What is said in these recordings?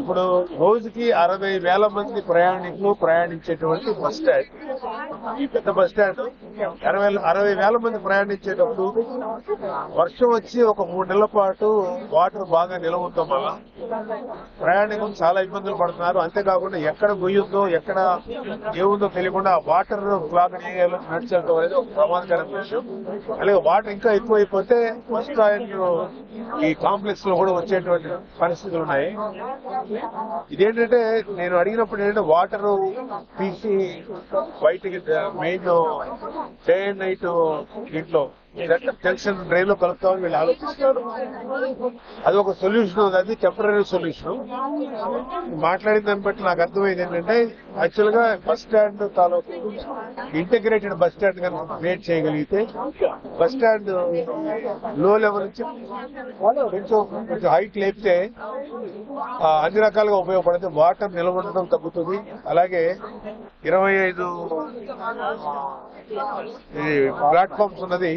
ఇప్పుడు రోజుకి 60,000 మంది ప్రయాణికులు ప్రయాణించేటువంటి బస్ స్టాండ్, ఈ పెద్ద బస్ స్టాండ్ 60,000 మంది ప్రయాణించేటప్పుడు వర్షం వచ్చి ఒక 3 నెలల పాటు వాటర్ బాగా నిల్వ ఉండటం వల్ల ప్రయాణికులు చాలా ఇబ్బందులు పడుతున్నారు. అంతేకాకుండా ఎక్కడ గొయ్యుందో ఎక్కడ ఏముందో తెలియకుండా వాటర్ క్లాక్ నడిచేయడం అనేది ఒక ప్రమాదకరమైన విషయం. అలాగే వాటర్ ఇంకా ఎక్కువైపోతే బస్ స్టాండ్ ఈ కాంప్లెక్స్ లో కూడా వచ్చేటువంటి పరిస్థితులు ఉన్నాయి. ఇదేంటంటే నేను అడిగినప్పుడు ఏంటంటే వాటర్ పీసి బయటికి మెయిన్ డే అండ్ నైట్ దీంట్లో జంక్షన్ డ్రైన్ లో కలుపుతామని వీళ్ళు ఆలోచిస్తున్నారు. అది ఒక సొల్యూషన్, అది టెంపరీ సొల్యూషన్. మాట్లాడిన దాన్ని బట్టి నాకు అర్థమైంది ఏంటంటే యాక్చువల్ గా బస్ స్టాండ్ తాలూకు ఇంటిగ్రేటెడ్ బస్ స్టాండ్ కనుక క్రియేట్ చేయగలిగితే బస్ స్టాండ్ లో లెవెల్ నుంచి కొంచెం హైట్ లేపితే అన్ని రకాలుగా ఉపయోగపడుతుంది. వాటర్ నిల్వ ఉండడం తగ్గుతుంది. అలాగే 25 ప్లాట్ఫామ్స్ ఉన్నది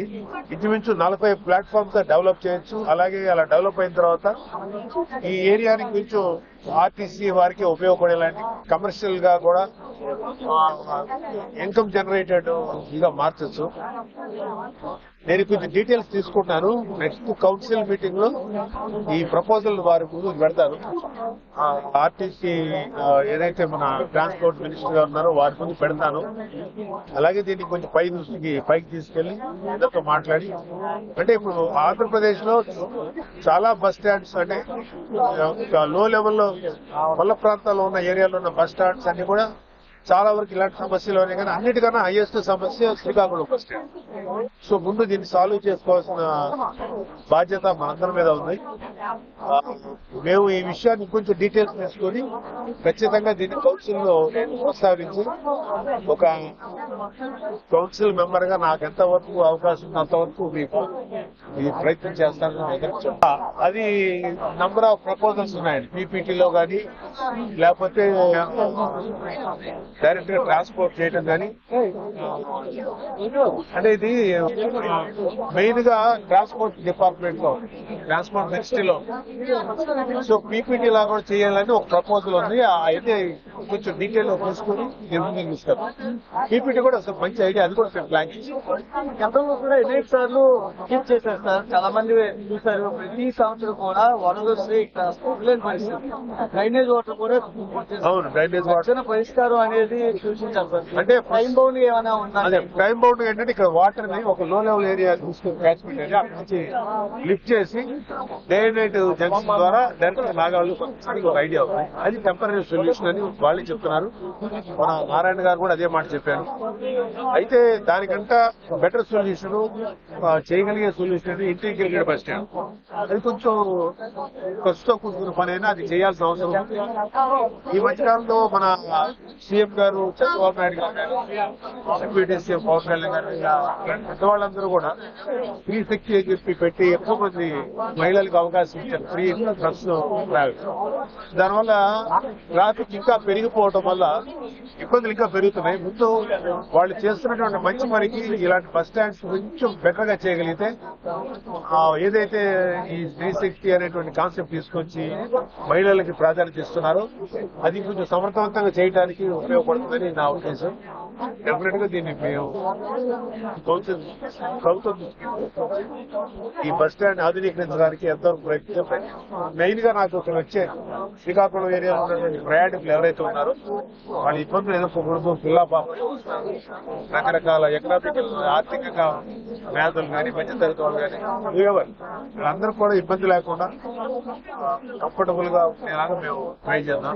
ఇంచుమించు 40 ప్లాట్ఫామ్స్ డెవలప్ చేయొచ్చు. అలాగే అలా డెవలప్ అయిన తర్వాత ఈ ఏరియానికి కొంచెం ఆర్టీసీ వారికి ఉపయోగపడేలాంటి కమర్షియల్ గా కూడా ఇన్కమ్ జనరేటెడ్ ఇగా మార్చచ్చు. నేను కొంచెం డీటెయిల్స్ తీసుకుంటున్నాను. నెక్స్ట్ కౌన్సిల్ మీటింగ్ లో ఈ ప్రపోజల్ వారి ముందు పెడతాను. ఆర్టీసీ ఏదైతే మన ట్రాన్స్పోర్ట్ మినిస్టర్ గా ఉన్నారో వారి ముందు పెడతాను. అలాగే దీన్ని కొంచెం పైకి తీసుకెళ్లి అందరితో మాట్లాడి, అంటే ఇప్పుడు ఆంధ్రప్రదేశ్ లో చాలా బస్ స్టాండ్స్ అంటే లో లెవెల్లో పల్ల ప్రాంతాల్లో ఉన్న ఏరియాలో ఉన్న బస్ స్టాండ్స్ అన్ని కూడా చాలా వరకు ఇలాంటి సమస్యలు ఉన్నాయి. కానీ అన్నిటికన్నా హైయెస్ట్ సమస్య శ్రీకాకుళం బస్ స్టాండ్. సో ముందు దీన్ని సాల్వ్ చేసుకోవాల్సిన బాధ్యత మనందరి మీద ఉంది. మేము ఈ విషయాన్ని కొంచెం డీటెయిల్స్ తీసుకొని ఖచ్చితంగా దీన్ని కౌన్సిల్ లో ప్రస్తావించి ఒక కౌన్సిల్ మెంబర్ గా నాకు ఎంతవరకు అవకాశం ఉంది అంతవరకు మీకు ఇది ప్రయత్నం చేస్తానని అది నంబర్ ఆఫ్ ప్రపోజల్స్ ఉన్నాయండి. పీపీటీలో కానీ లేకపోతే డైరెక్ట్ గా ట్రాన్స్పోర్ట్ చేయడం కానీ, అంటే ఇది మెయిన్ గా ట్రాన్స్పోర్ట్ డిపార్ట్మెంట్ లో ట్రాన్స్పోర్ట్ మినిస్ట్రీలో సో పీపీటీ లా కూడా చేయాలని ఒక ప్రపోజల్ ఉంది. అయితే కొంచెం డీటెయిల్ తీసుకుని నిర్ణయం ఇస్తారు. పీపీటీ కూడా అసలు మంచి ఐడియా, అది కూడా ప్లాన్ చేశారు. గతంలో కూడా అనేక సార్లు కీప్ చేశారు సార్. చాలా మంది చూసారు. ప్రతి సంవత్సరం కూడా వరదలు వస్తే ఇక్కడ లేని పరిస్థితి, డ్రైనేజ్ వాటర్ కూడా అవును డ్రైనేజ్ వాటర్ పరిష్కారం అనేది సూచించారు సార్. అంటే టైం బౌండ్ ఏమైనా ఉందా? అదే టైం బౌండ్ ఏంటంటే ఇక్కడ వాటర్ ని ఒక లో లెవెల్ ఏరియా తీసుకుని క్యాచ్మెంట్ ఏరియా అక్కడి నుంచి లిఫ్ట్ చేసి డే అండ్ నైట్ జంక్షన్ ద్వారా డైరెక్ట్ నాగాళ్ళు ఒక ఐడియా ఉంది. అది టెంపరీ సొల్యూషన్ అని వాళ్ళే చెప్తున్నారు. మన నారాయణ గారు కూడా అదే మాట చెప్పారు. అయితే దానికంట బెటర్ సొల్యూషన్ చేయగలిగే సొల్యూషన్ ఇంటిగ్రేటెడ్ బస్ స్టాండ్. అది కొంచెం ఖర్చుతో కూడుకున్న పని అయినా అది చేయాల్సిన అవసరం ఉంది. ఈ మధ్యకాలంలో మన సీఎం గారు చంద్రబాబు నాయుడు గారు, డిప్యూటీ సీఎం పవన్ కళ్యాణ్ గారు, పెద్దవాళ్ళందరూ కూడా ఫ్రీ శక్తి అని చెప్పి పెట్టి ఎక్కువ మంది మహిళలకు అవకాశం ఇచ్చారు. ఫ్రీ బస్ దానివల్ల ట్రాఫిక్ ఇంకా పెరిగిపోవడం వల్ల ఇబ్బందులు ఇంకా పెరుగుతున్నాయి. ముందు వాళ్ళు చేస్తున్నటువంటి మంచి పనికి ఇలాంటి బస్ స్టాండ్స్ కొంచెం బెటర్ గా చేయగలిగితే ఏదైతే ఈ స్త్రీ శక్తి అనేటువంటి కాన్సెప్ట్ తీసుకొచ్చి మహిళలకి ప్రాధాన్యత ఇస్తున్నారో అది కొంచెం సమర్థవంతంగా చేయడానికి ఉపయోగపడుతుందని నా ఉద్దేశం. డెఫినెట్ గా దీన్ని మేము ప్రభుత్వం ఈ బస్ స్టాండ్ ఆధునీకరించడానికి ఎంతవరకు ప్రయత్నం. మెయిన్ గా నాకు ఇక్కడ వచ్చే శ్రీకాకుళం ఏరియాలో ఉన్నటువంటి ప్రయాణికులు ఎవరైతే ఉన్నారో వాళ్ళ ఇబ్బందులు ఎదుర్కోకూడదు. పిల్ల పాప రకరకాల ఎకనామికల్ ఆర్థికంగా వ్యాధులు కానీ మధ్యతరగతి వాళ్ళు కానీ వీళ్ళందరూ కూడా ఇబ్బంది లేకుండా కంఫర్టబుల్ గా ఉండేలాగా మేము ట్రై చేద్దాం.